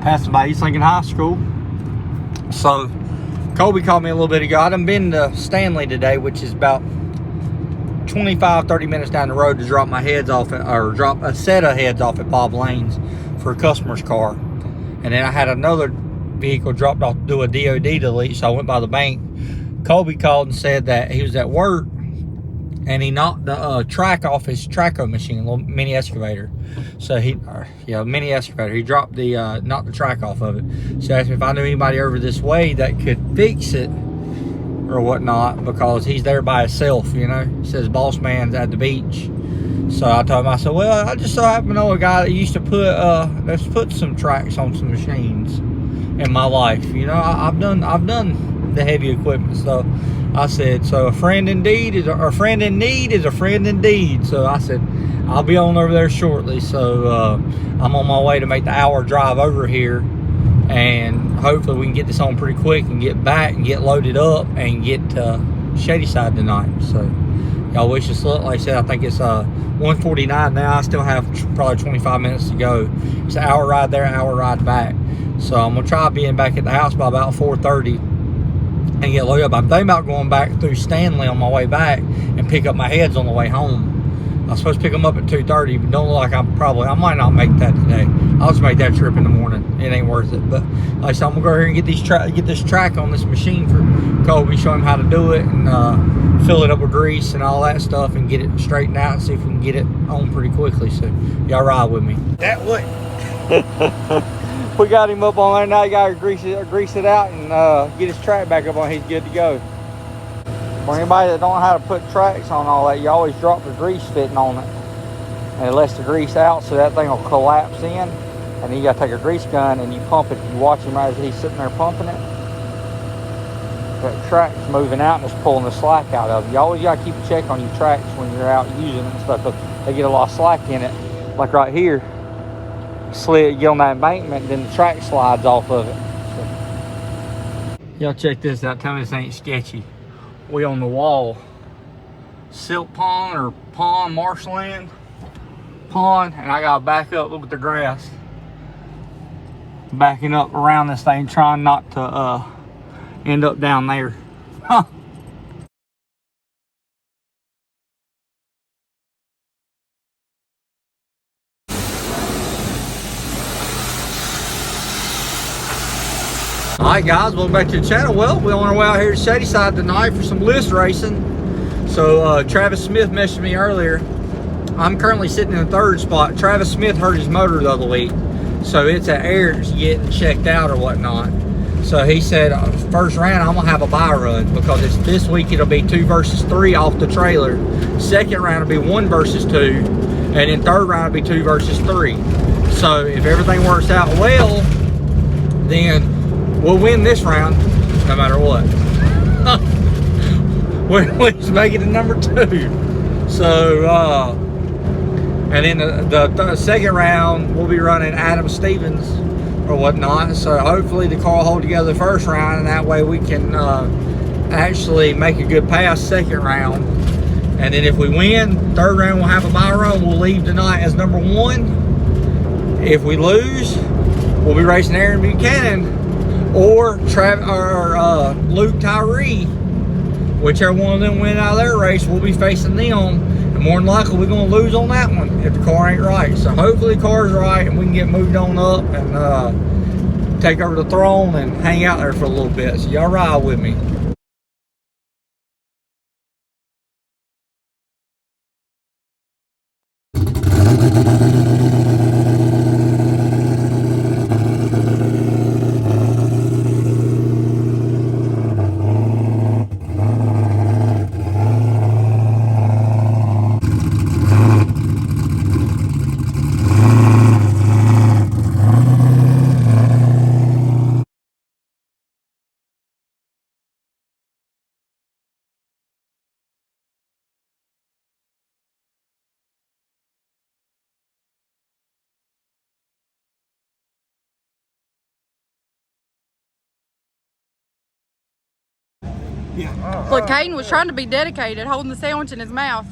passing by East Lincoln High School. So Colby called me a little bit ago. I done been to Stanley today, which is about 25-30 minutes down the road, to drop my heads off or drop a set of heads off at Bob Lane's for a customer's car. And then I had another vehicle dropped off to do a DOD delete, so I went by the bank. Colby called and said that he was at work and he knocked the track off his traco machine, a little mini excavator. So mini excavator. He dropped the knocked the track off of it. So he asked me if I knew anybody over this way that could fix it or whatnot, because he's there by himself, you know. He says boss man's at the beach. So I told him, I said, well, I just so happen to know a guy that used to put some tracks on some machines in my life. You know, I've done the heavy equipment stuff. I said, so a friend in need is a friend indeed. So I said, I'll be on over there shortly. So I'm on my way to make the hour drive over here, and hopefully we can get this on pretty quick and get back and get loaded up and get to Shadyside tonight. So y'all wish us luck. Like I said, I think it's 1:49 now. I still have probably 25 minutes to go. It's an hour ride there, an hour ride back. So I'm gonna try being back at the house by about 4:30 and get loaded up. I'm thinking about going back through Stanley on my way back and pick up my heads on the way home. I was supposed to pick them up at 2:30, but don't look like I might not make that today. I'll just make that trip in the morning. It ain't worth it. But like I said, I'm gonna go here and get this track on this machine for Colby, show him how to do it, and fill it up with grease and all that stuff, and get it straightened out and see if we can get it on pretty quickly. So y'all ride with me. That way. We got him up on there now. You gotta grease it out and get his track back up on. He's good to go. For anybody that don't know how to put tracks on all that, you always drop the grease fitting on it, and it lets the grease out, so that thing will collapse in. And then you gotta take a grease gun and you pump it. You watch him as he's sitting there pumping it. That track's moving out and it's pulling the slack out of it. You always gotta keep a check on your tracks when you're out using it and stuff, because they get a lot of slack in it. Like right here, you get on that embankment, then the track slides off of it. So, y'all check this out. Tell me this ain't sketchy. We on the wall. Silk pond or pond, marshland pond, and I gotta back up. Look at the grass. Backing up around this thing, trying not to end up down there. Huh. Alright guys, welcome back to the channel. Well, we're on our way out here to Shadyside tonight for some list racing. So Travis Smith messaged me earlier. I'm currently sitting in the third spot. Travis Smith hurt his motor the other week, so it's at Eric's getting checked out or whatnot. So he said first round I'm gonna have a buy run, because it's this week it'll be 2 versus 3 off the trailer. Second round will be 1 versus 2, and then third round will be 2 versus 3. So if everything works out well, then we'll win this round no matter what. We'll at least make it to number 2. So and then the second round we'll be running Adam Stevens or whatnot. So hopefully the car will hold together the first round, and that way we can actually make a good pass second round. And then if we win, third round we'll have a buy run. We'll leave tonight as number 1. If we lose, we'll be racing Aaron Buchanan or Luke Tyree. Whichever one of them win out of their race, we'll be facing them. And more than likely, we're going to lose on that one if the car ain't right. So hopefully the car's right and we can get moved on up and take over the throne and hang out there for a little bit. So y'all ride with me. Yeah. Look, Caden was trying to be dedicated, holding the sandwich in his mouth.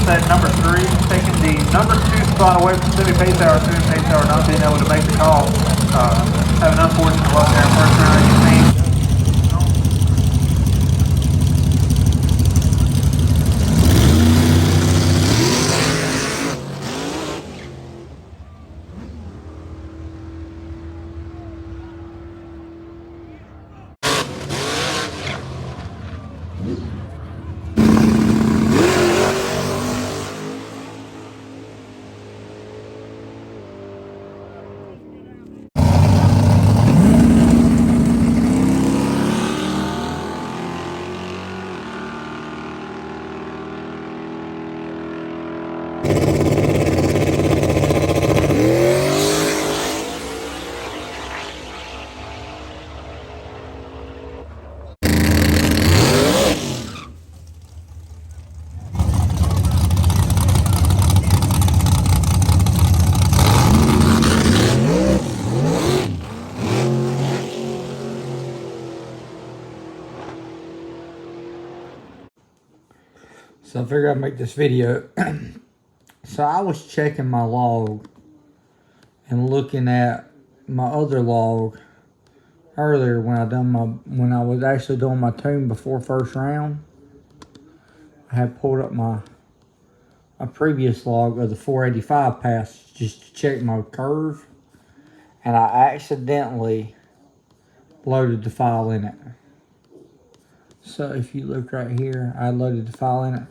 Set number 3, taking the number 2 spot away from Semi Pasour. Semi Pasour not being able to make the call. Having unfortunate luck there in first round, as you've seen. So I figured I'd make this video. So I was checking my log and looking at my other log earlier when I was actually doing my tune before first round. I had pulled up my previous log of the 485 pass just to check my curve, and I accidentally loaded the file in it. So if you look right here, I loaded the file in it.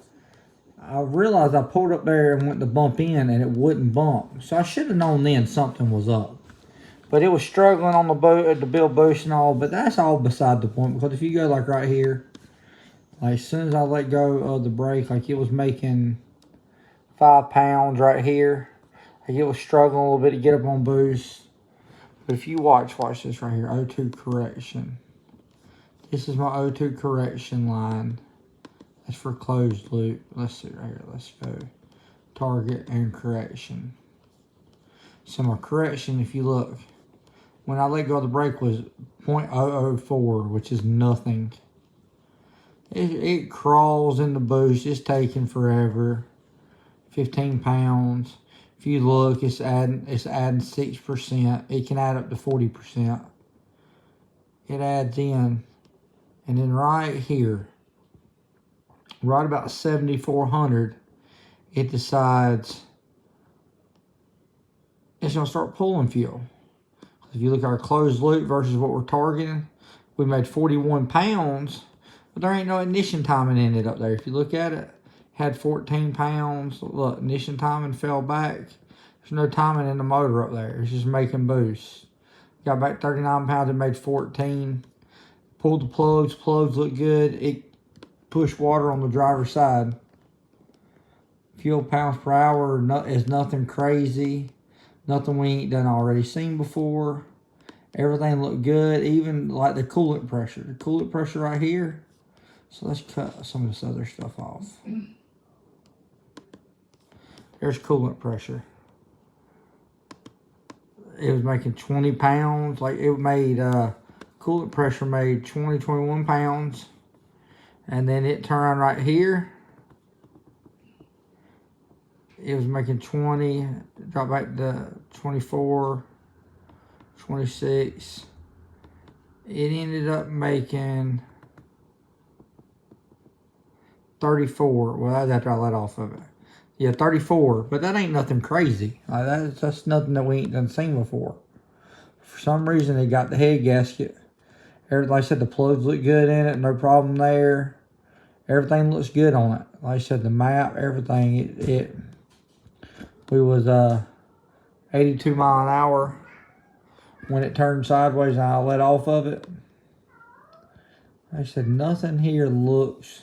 I realized I pulled up there and went to bump in and it wouldn't bump. So I should have known then something was up. But it was struggling on the build boost and all, but that's all beside the point, because if you go like right here, like as soon as I let go of the brake, like it was making 5 pounds right here. Like it was struggling a little bit to get up on boost. But if you watch this right here, O2 correction. This is my O2 correction line. That's for closed loop. Let's see right here. Let's go target and correction. So my correction, if you look, when I let go of the brake was 0.004, which is nothing. It crawls in the boost. It's taking forever. 15 pounds. If you look, it's adding 6%. It can add up to 40%. It adds in. And then right here, right about 7,400, it decides it's going to start pulling fuel. If you look at our closed loop versus what we're targeting, we made 41 pounds, but there ain't no ignition timing in it up there. If you look at it, had 14 pounds. Look, ignition timing fell back. There's no timing in the motor up there. It's just making boost. Got back 39 pounds, it made 14. Pulled the plugs. Plugs look good. It pushed water on the driver's side. Fuel pounds per hour is nothing crazy. Nothing we ain't done already seen before. Everything looked good. Even like the coolant pressure. The coolant pressure right here. So let's cut some of this other stuff off. There's coolant pressure. It was making 20 pounds. Like it made, coolant pressure made 21 pounds. And then it turned right here. It was making 20, dropped back to 24, 26. It ended up making 34. Well, that's after I let off of it. Yeah, 34, but that ain't nothing crazy. Like that's nothing that we ain't done seen before. For some reason, it got the head gasket. Like I said, the plugs look good in it, no problem there. Everything looks good on it. Like I said, the map, everything, we was 82 mile an hour when it turned sideways and I let off of it. Like I said, nothing here looks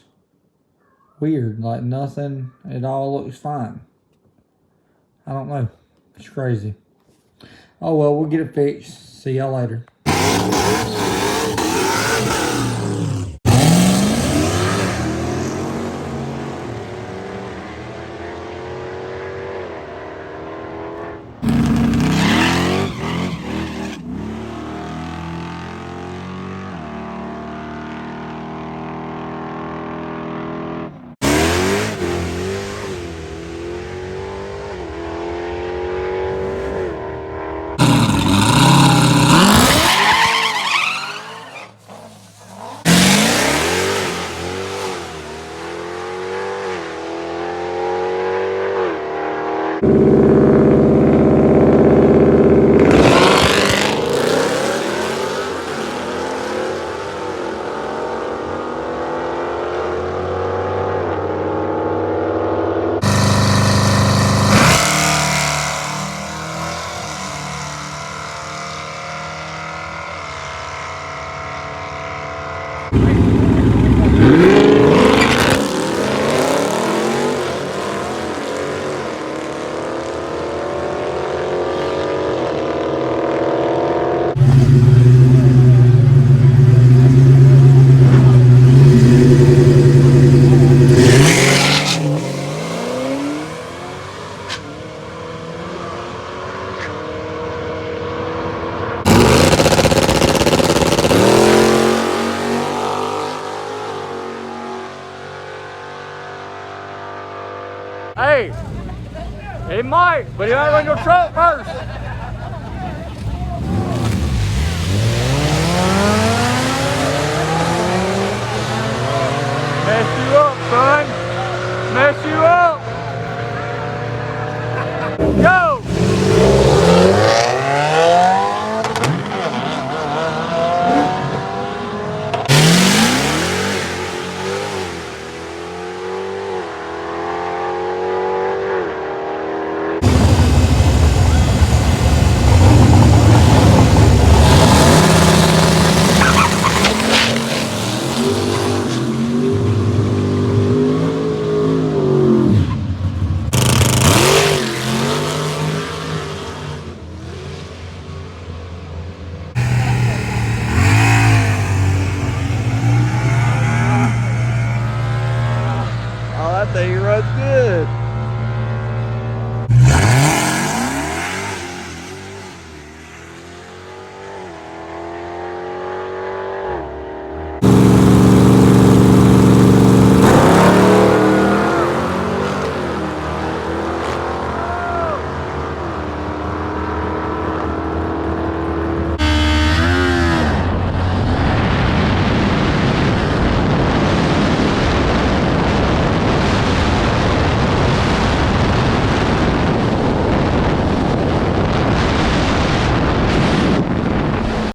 weird. Like nothing, it all looks fine. I don't know. It's crazy. Oh well, we'll get it fixed. See y'all later. Hey, it might, but you gotta run your truck first. think he runs good.